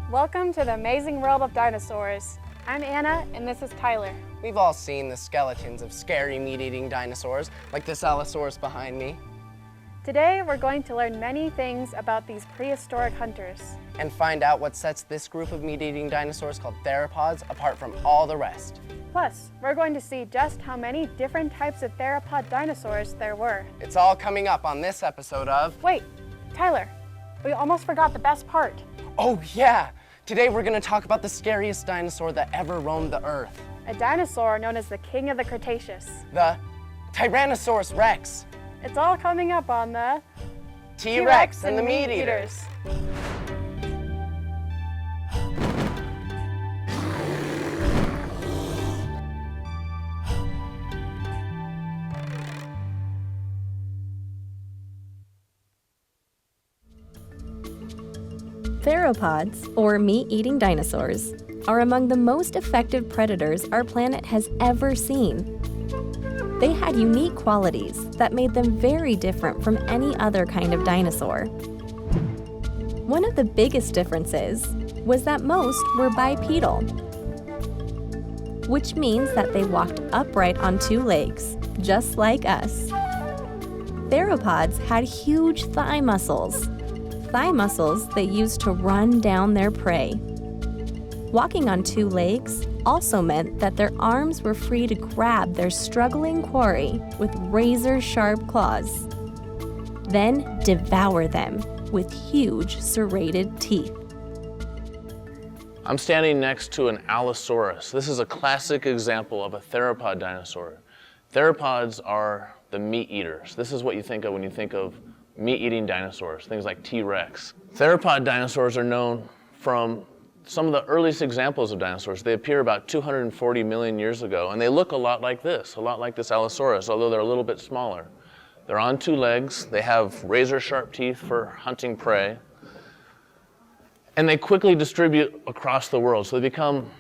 Welcome to the amazing world of dinosaurs. I'm Anna, and this is Tyler. We've all seen the skeletons of scary meat-eating dinosaurs, like this Allosaurus behind me. Today, we're going to learn many things about these prehistoric hunters. And find out what sets this group of meat-eating dinosaurs called theropods apart from all the rest. Plus, we're going to see just how many different types of theropod dinosaurs there were. It's all coming up on this episode of... Wait, Tyler, we almost forgot the best part. Oh yeah! Today we're going to talk about the scariest dinosaur that ever roamed the earth. A dinosaur known as the king of the Cretaceous. The Tyrannosaurus Rex. It's all coming up on the T-Rex and the Meat Eaters. Theropods, or meat-eating dinosaurs, are among the most effective predators our planet has ever seen. They had unique qualities that made them very different from any other kind of dinosaur. One of the biggest differences was that most were bipedal, which means that they walked upright on two legs, just like us. Theropods had huge thigh muscles they used to run down their prey. Walking on two legs also meant that their arms were free to grab their struggling quarry with razor-sharp claws, then devour them with huge serrated teeth. I'm standing next to an Allosaurus. This is a classic example of a theropod dinosaur. Theropods are the meat eaters. This is what you think of when you think of meat-eating dinosaurs, things like T-Rex. Theropod dinosaurs are known from some of the earliest examples of dinosaurs. They appear about 240 million years ago, and they look a lot like this Allosaurus, although they're a little bit smaller. They're on two legs, they have razor-sharp teeth for hunting prey, and they quickly distribute across the world, so they become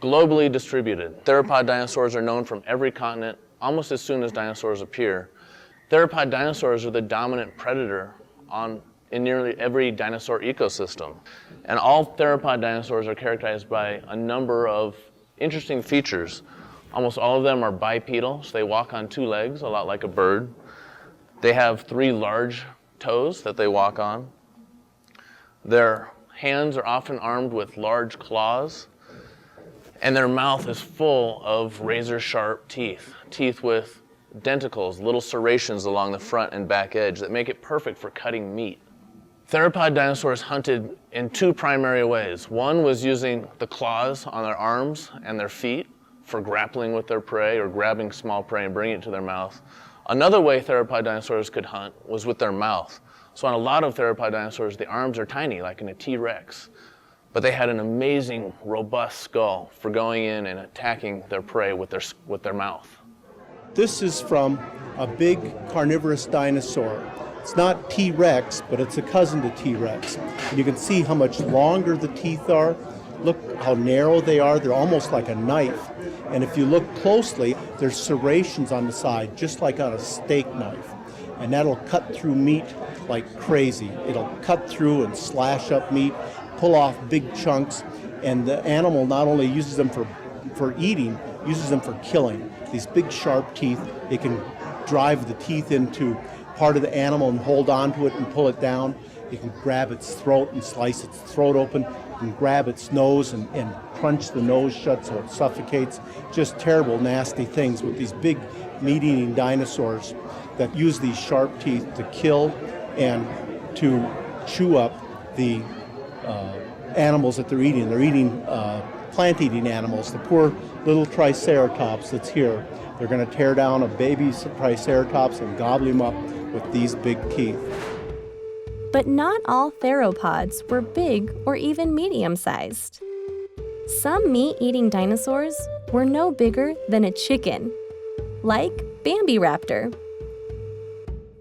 globally distributed. Theropod dinosaurs are known from every continent almost as soon as dinosaurs appear. Theropod dinosaurs are the dominant predator in nearly every dinosaur ecosystem. And all theropod dinosaurs are characterized by a number of interesting features. Almost all of them are bipedal, so they walk on two legs, a lot like a bird. They have three large toes that they walk on. Their hands are often armed with large claws, and their mouth is full of razor-sharp teeth with denticles, little serrations along the front and back edge that make it perfect for cutting meat. Theropod dinosaurs hunted in two primary ways. One was using the claws on their arms and their feet for grappling with their prey or grabbing small prey and bringing it to their mouth. Another way theropod dinosaurs could hunt was with their mouth. So on a lot of theropod dinosaurs, the arms are tiny, like in a T-Rex, but they had an amazing, robust skull for going in and attacking their prey with their mouth. This is from a big carnivorous dinosaur. It's not T-Rex, but it's a cousin to T-Rex. And you can see how much longer the teeth are. Look how narrow they are. They're almost like a knife. And if you look closely, there's serrations on the side, just like on a steak knife. And that'll cut through meat like crazy. It'll cut through and slash up meat, pull off big chunks, and the animal not only uses them for eating, uses them for killing. These big sharp teeth, it can drive the teeth into part of the animal and hold on to it and pull it down. You can grab its throat and slice its throat open. You can grab its nose and crunch the nose shut so it suffocates. Just terrible, nasty things with these big meat-eating dinosaurs that use these sharp teeth to kill and to chew up the animals that they're eating. They're eating plant-eating animals. The poor little Triceratops that's here, they're going to tear down a baby Triceratops and gobble him up with these big teeth. But not all theropods were big or even medium-sized. Some meat-eating dinosaurs were no bigger than a chicken, like Bambiraptor.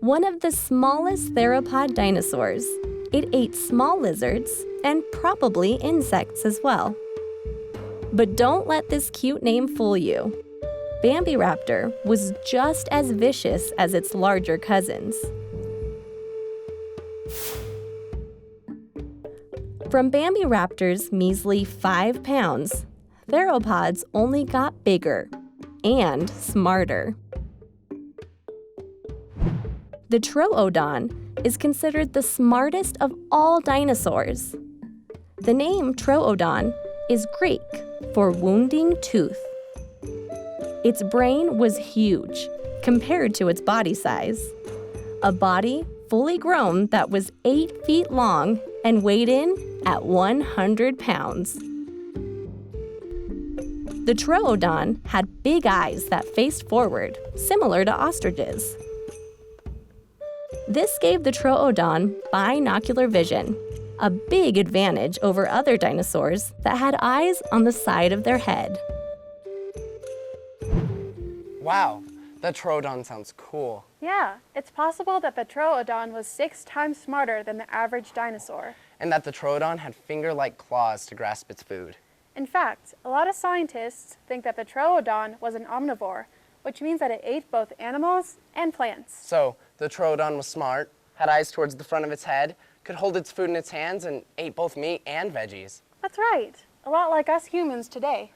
One of the smallest theropod dinosaurs, it ate small lizards and probably insects as well. But don't let this cute name fool you. Bambiraptor was just as vicious as its larger cousins. From Bambiraptor's measly 5 pounds, theropods only got bigger and smarter. The Troodon is considered the smartest of all dinosaurs. The name Troodon is Greek for wounding tooth. Its brain was huge compared to its body size. A body fully grown that was 8 feet long and weighed in at 100 pounds. The Troodon had big eyes that faced forward, similar to ostriches. This gave the Troodon binocular vision, a big advantage over other dinosaurs that had eyes on the side of their head. Wow, the Troodon sounds cool. Yeah, it's possible that the Troodon was 6 times smarter than the average dinosaur. And that the Troodon had finger-like claws to grasp its food. In fact, a lot of scientists think that the Troodon was an omnivore, which means that it ate both animals and plants. So, the Troodon was smart, had eyes towards the front of its head, could hold its food in its hands, and ate both meat and veggies. That's right, a lot like us humans today.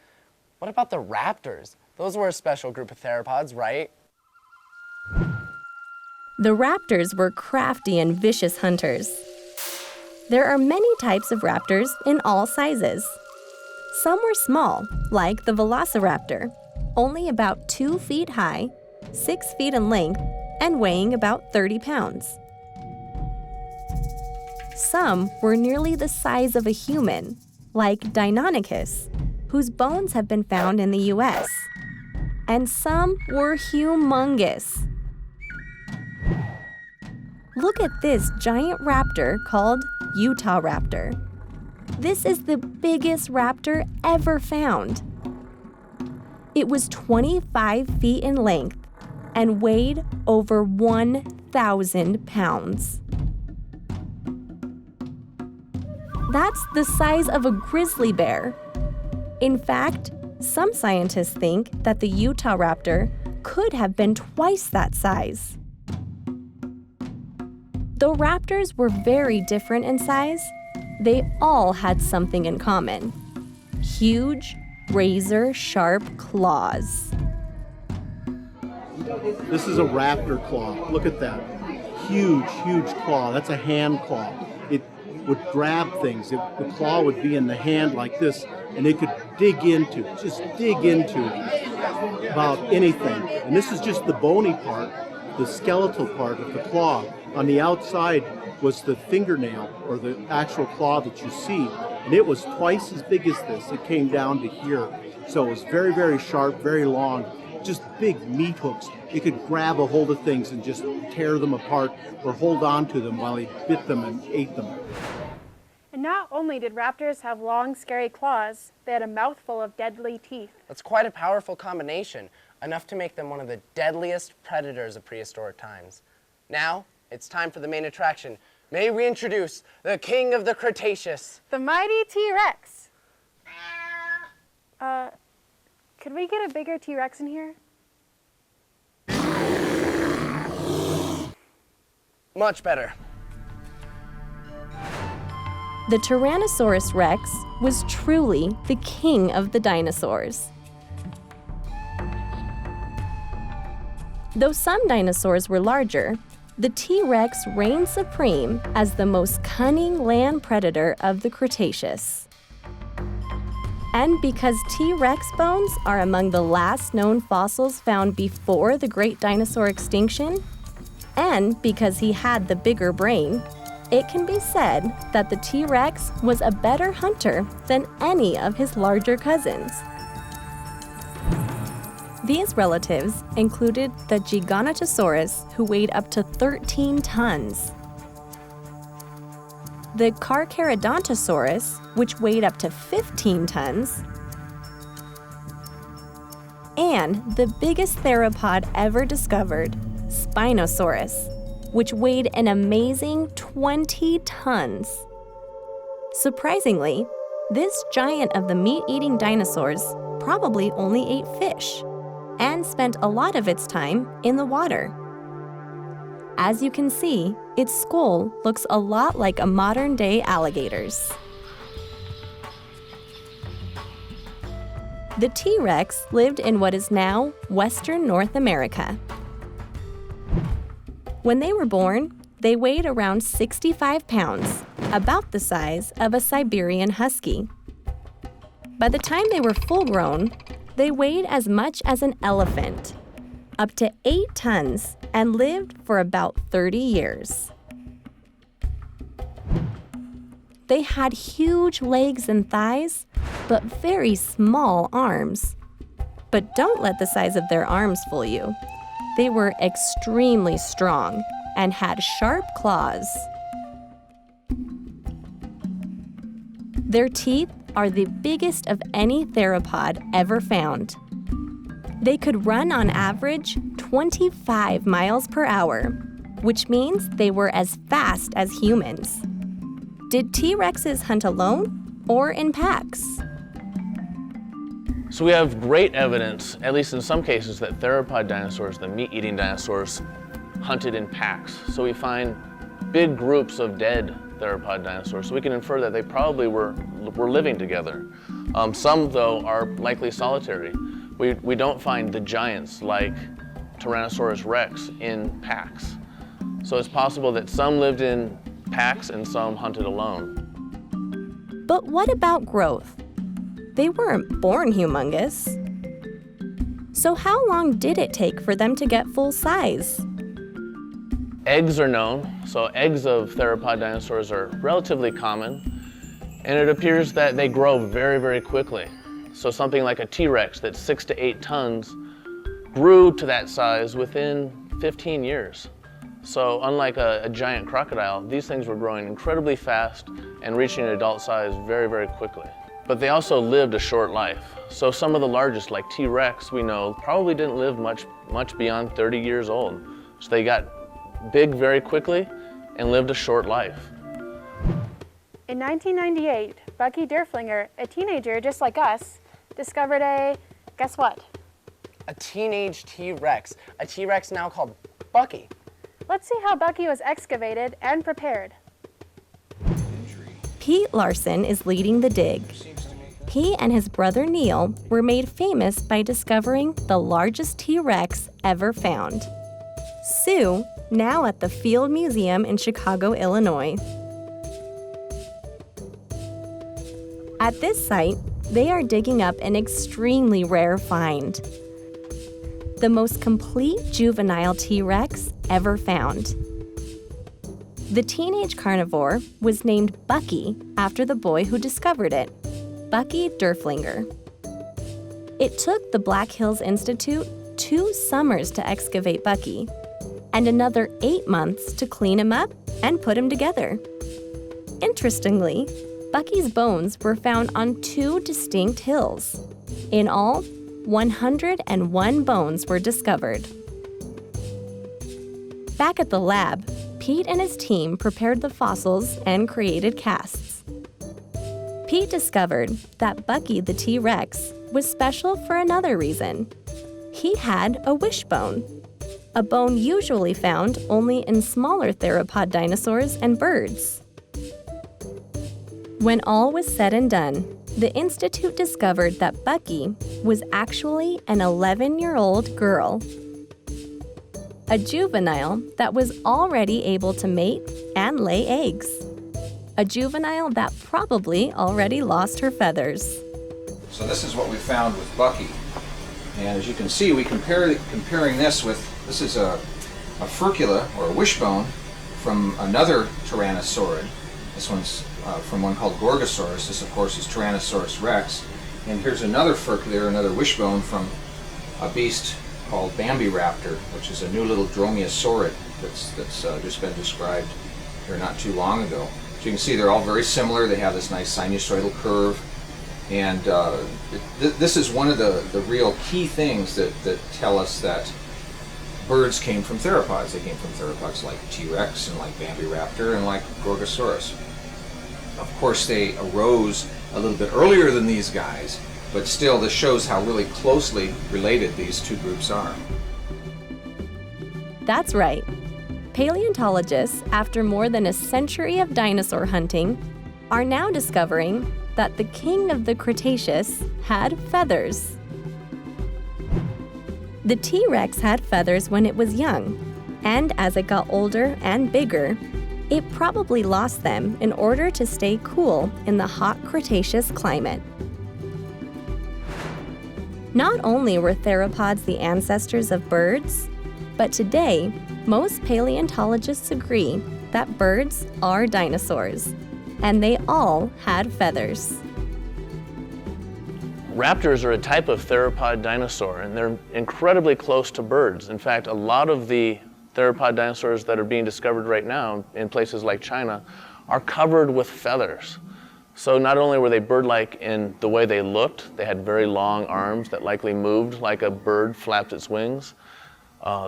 What about the raptors? Those were a special group of theropods, right? The raptors were crafty and vicious hunters. There are many types of raptors in all sizes. Some were small, like the velociraptor, only about 2 feet high, 6 feet in length, and weighing about 30 pounds. Some were nearly the size of a human, like Deinonychus, whose bones have been found in the US. And some were humongous. Look at this giant raptor called Utah raptor. This is the biggest raptor ever found. It was 25 feet in length and weighed over 1,000 pounds. That's the size of a grizzly bear. In fact, some scientists think that the Utah raptor could have been twice that size. Though raptors were very different in size, they all had something in common: huge, razor-sharp claws. This is a raptor claw. Look at that. Huge, huge claw. That's a hand claw. It would grab things. The claw would be in the hand like this, and it could dig into about anything. And this is just the bony part, the skeletal part of the claw. On the outside was the fingernail, or the actual claw that you see, and it was twice as big as this. It came down to here. So it was very, very sharp, very long, just big meat hooks. It could grab a hold of things and just tear them apart or hold on to them while he bit them and ate them. And not only did raptors have long, scary claws, they had a mouthful of deadly teeth. That's quite a powerful combination, enough to make them one of the deadliest predators of prehistoric times. Now, it's time for the main attraction. May we introduce the king of the Cretaceous, The mighty T-Rex. Could we get a bigger T-Rex in here? Much better. The Tyrannosaurus Rex was truly the king of the dinosaurs. Though some dinosaurs were larger, the T-Rex reigned supreme as the most cunning land predator of the Cretaceous. And because T-Rex bones are among the last known fossils found before the great dinosaur extinction, and because he had the bigger brain, it can be said that the T-Rex was a better hunter than any of his larger cousins. These relatives included the Giganotosaurus, who weighed up to 13 tons, the Carcharodontosaurus, which weighed up to 15 tons, and the biggest theropod ever discovered, Spinosaurus, which weighed an amazing 20 tons. Surprisingly, this giant of the meat-eating dinosaurs probably only ate fish, and spent a lot of its time in the water. As you can see, its skull looks a lot like a modern-day alligator's. The T-Rex lived in what is now Western North America. When they were born, they weighed around 65 pounds, about the size of a Siberian husky. By the time they were full-grown, they weighed as much as an elephant, up to 8 tons, and lived for about 30 years. They had huge legs and thighs, but very small arms. But don't let the size of their arms fool you. They were extremely strong and had sharp claws. Their teeth are the biggest of any theropod ever found. They could run on average 25 miles per hour, which means they were as fast as humans. Did T-Rexes hunt alone or in packs? So we have great evidence, at least in some cases, that theropod dinosaurs, the meat-eating dinosaurs, hunted in packs. So we find big groups of dead theropod dinosaurs, so we can infer that they probably were living together. Some, though, are likely solitary. We don't find the giants like Tyrannosaurus Rex in packs. So it's possible that some lived in packs and some hunted alone. But what about growth? They weren't born humongous. So how long did it take for them to get full size? Eggs are known, so eggs of theropod dinosaurs are relatively common, and it appears that they grow very, very quickly. So something like a T-Rex that's 6 to 8 tons grew to that size within 15 years. So unlike a giant crocodile, these things were growing incredibly fast and reaching adult size very, very quickly. But they also lived a short life. So some of the largest, like T-Rex, we know, probably didn't live much beyond 30 years old. So they got big very quickly and lived a short life. In 1998, Bucky Derflinger, a teenager just like us, discovered guess what? A teenage T-Rex. A T-Rex now called Bucky. Let's see how Bucky was excavated and prepared. Pete Larson is leading the dig. He and his brother Neil were made famous by discovering the largest T-Rex ever found. Sue, now at the Field Museum in Chicago, Illinois. At this site, they are digging up an extremely rare find. The most complete juvenile T-Rex ever found. The teenage carnivore was named Bucky after the boy who discovered it, Bucky Derflinger. It took the Black Hills Institute 2 summers to excavate Bucky, and another 8 months to clean him up and put him together. Interestingly, Bucky's bones were found on 2 distinct hills. In all, 101 bones were discovered. Back at the lab, Pete and his team prepared the fossils and created casts. Pete discovered that Bucky the T-Rex was special for another reason. He had a wishbone, a bone usually found only in smaller theropod dinosaurs and birds. When all was said and done, the Institute discovered that Bucky was actually an 11-year-old girl. A juvenile that was already able to mate and lay eggs. A juvenile that probably already lost her feathers. So this is what we found with Bucky. And as you can see, we comparing this is a furcula, or a wishbone, from another Tyrannosaurid. This one's from one called Gorgosaurus. This, of course, is Tyrannosaurus Rex. And here's another furcula, another wishbone from a beast called Raptor, which is a new little dromaeosaurid that's just been described here not too long ago. So you can see they're all very similar. They have this nice sinusoidal curve. And this is one of the real key things that tell us that birds came from theropods. They came from theropods like T-Rex and like Raptor and like Gorgosaurus. Of course, they arose a little bit earlier than these guys, but still this shows how really closely related these two groups are. That's right. Paleontologists, after more than a century of dinosaur hunting, are now discovering that the king of the Cretaceous had feathers. The T-Rex had feathers when it was young, and as it got older and bigger, it probably lost them in order to stay cool in the hot Cretaceous climate. Not only were theropods the ancestors of birds, but today, most paleontologists agree that birds are dinosaurs, and they all had feathers. Raptors are a type of theropod dinosaur, and they're incredibly close to birds. In fact, a lot of the theropod dinosaurs that are being discovered right now in places like China are covered with feathers. So not only were they bird-like in the way they looked, they had very long arms that likely moved like a bird flapped its wings.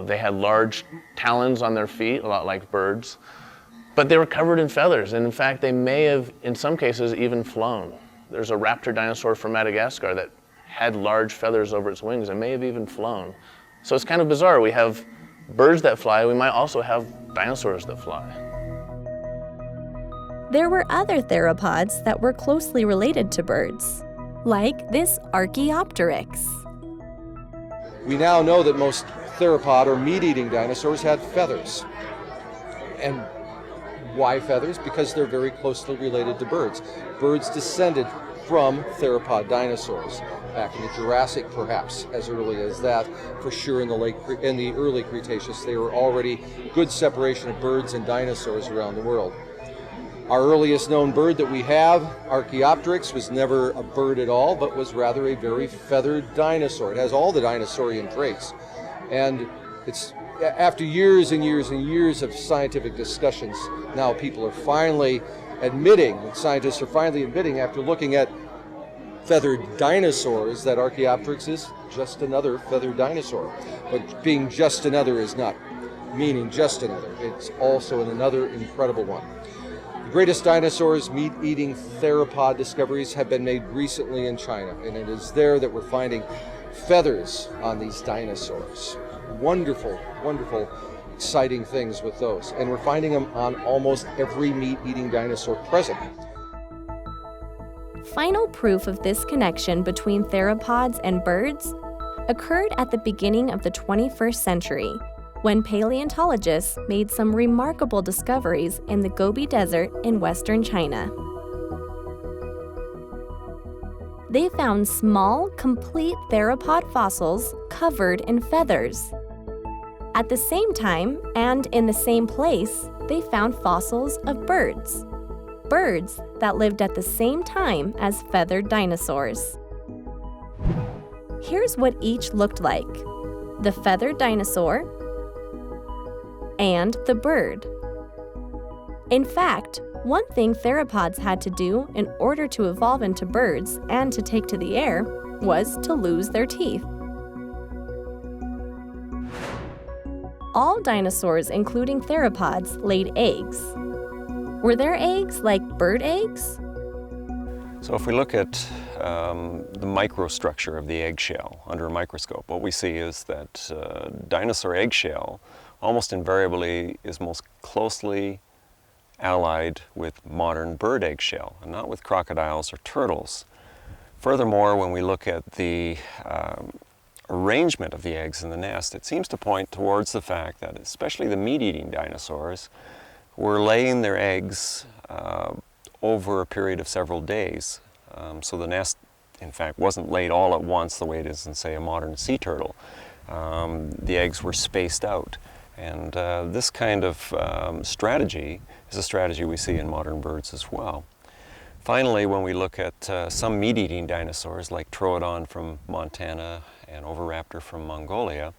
They had large talons on their feet, a lot like birds. But they were covered in feathers, and in fact, they may have, in some cases, even flown. There's a raptor dinosaur from Madagascar that had large feathers over its wings and may have even flown. So it's kind of bizarre. We have birds that fly, we might also have dinosaurs that fly. There were other theropods that were closely related to birds, like this Archaeopteryx. We now know that most theropod or meat-eating dinosaurs had feathers. And why feathers? Because they're very closely related to birds. Birds descended from theropod dinosaurs, back in the Jurassic perhaps, as early as that. For sure in the early Cretaceous, they were already good separation of birds and dinosaurs around the world. Our earliest known bird that we have, Archaeopteryx, was never a bird at all, but was rather a very feathered dinosaur. It has all the dinosaurian traits. And it's after years and years and years of scientific discussions, now people are finally admitting, scientists are finally admitting after looking at feathered dinosaurs, that Archaeopteryx is just another feathered dinosaur. But being just another is not meaning just another. It's also another incredible one. The greatest dinosaurs, meat-eating theropod discoveries have been made recently in China, and it is there that we're finding feathers on these dinosaurs. Wonderful, wonderful, exciting things with those. And we're finding them on almost every meat-eating dinosaur present. Final proof of this connection between theropods and birds occurred at the beginning of the 21st century, when paleontologists made some remarkable discoveries in the Gobi Desert in western China. They found small, complete theropod fossils covered in feathers. At the same time, and in the same place, they found fossils of birds. Birds that lived at the same time as feathered dinosaurs. Here's what each looked like: the feathered dinosaur and the bird. In fact, one thing theropods had to do in order to evolve into birds and to take to the air was to lose their teeth. All dinosaurs, including theropods, laid eggs. Were their eggs like bird eggs? So if we look at the microstructure of the eggshell under a microscope, what we see is that dinosaur eggshell almost invariably is most closely allied with modern bird eggshell, and not with crocodiles or turtles. Furthermore, when we look at the arrangement of the eggs in the nest, it seems to point towards the fact that especially the meat-eating dinosaurs were laying their eggs over a period of several days. So the nest, in fact, wasn't laid all at once the way it is in, say, a modern sea turtle. The eggs were spaced out. And this kind of strategy is a strategy we see in modern birds as well. Finally, when we look at some meat-eating dinosaurs like Troodon from Montana and Oviraptor from Mongolia,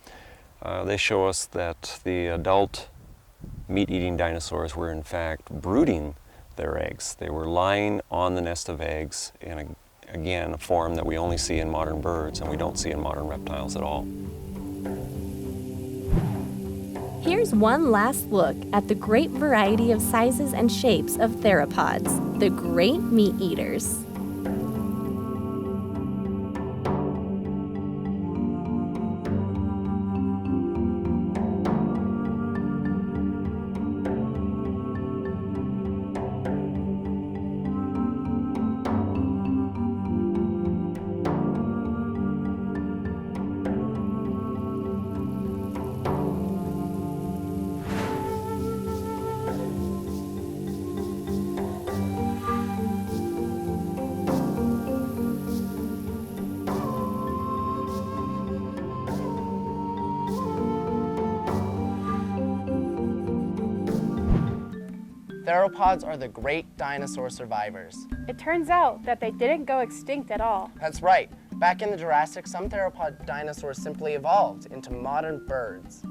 they show us that the adult meat-eating dinosaurs were in fact brooding their eggs. They were lying on the nest of eggs in, again, a form that we only see in modern birds and we don't see in modern reptiles at all. Here's one last look at the great variety of sizes and shapes of theropods, the great meat eaters. Theropods are the great dinosaur survivors. It turns out that they didn't go extinct at all. That's right. Back in the Jurassic, some theropod dinosaurs simply evolved into modern birds.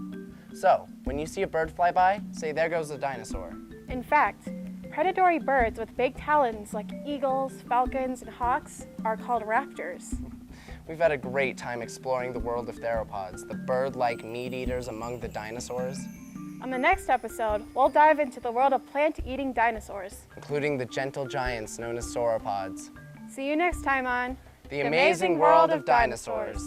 So, when you see a bird fly by, say, there goes a dinosaur. In fact, predatory birds with big talons like eagles, falcons, and hawks are called raptors. We've had a great time exploring the world of theropods, the bird-like meat-eaters among the dinosaurs, On the next episode, we'll dive into the world of plant-eating dinosaurs. including the gentle giants known as sauropods. See you next time on The amazing world of dinosaurs.